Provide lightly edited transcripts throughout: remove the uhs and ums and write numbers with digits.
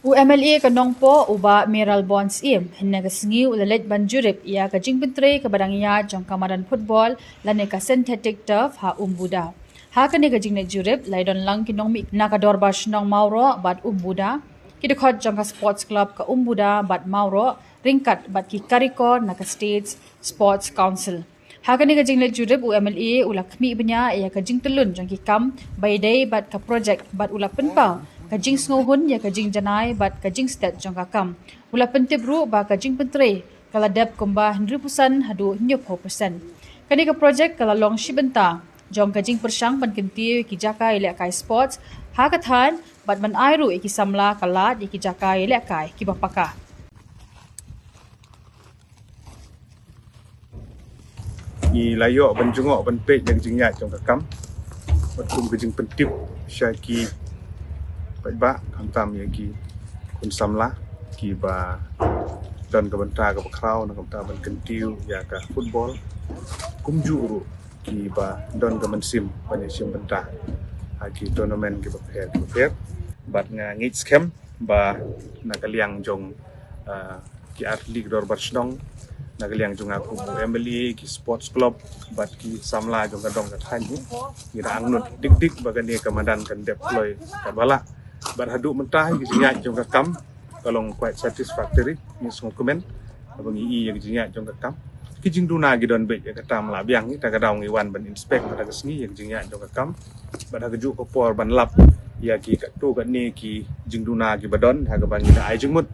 UMLA kanongpo uba Meral Bonds im hinna kasingi ulalet banjurip ia kajing pentre kabadang ia jong kamaran football lane ka synthetic turf ha umbuda. Ha kane kajing ne jurip laidon lang kinong mi nakador bash nong mauro bat umbuda. Kidikot jong ka sports club ka umbuda bat mauro ringkat bat ki kariko naka states sports council. Hakani kajing le jurip UMLA ulak mi benya ia kajing telun jong ki kam baydai bat ka project bat ulak penpau. Kajing sngohun ya kajing janai bat kajing stat jong kakam. Ula pentibru ba kajing pentre kala dep kumba 100% hadu 90%. Kani ka project kala long shibenta jong kajing persang ban kenti ki jaka ile kai sports ha kathan bat man airu iki samla kala di ki jaka ile kai ki bapaka. Ni layok ban jungok ban pek yang jingnya jong kakam. Batum kajing pentip syaki ba kamtam yagi kun samla ki ba dan ka banta ka bakraw na kamta ban kentiu ya ka football kumjuru ki ba don ka mansim ban sim banta ki tournament ki ba fair bat nga ngit scam ba nakaliang jong ki atlet dor barsdong nakaliang jong aku MLA ki sports club bat ki samla jong ka dong ka thanyu ki rang nut dik bagani kamadan kan deploy ka bala berhaduk mentah gizinya jong kakam kalong quite satisfactory ni semua komen abang ii yang gizinya jong kakam kijing duna gidon be ya katam la biang ni tagadau ngi wan ban inspect pada kesni yang gizinya jong kakam pada keju ko por ban lap ya ki katu kat ni ki jing duna gi badon ha ga ban ni ai jengmut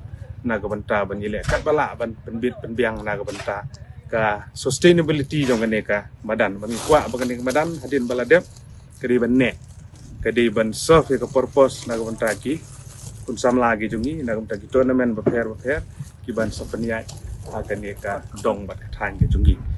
na ga banta ban yile kat bala ban penbit penbiang na ga banta ka sustainability jong ne ka madan ban kwa bagan ni madan hadin bala dep kedi ban ne kadi ban serve ke purpose na kontaki kun sam lagi jungi na kontaki tournament beper ki ban sapenia akan ka dong bat kathan ke jungi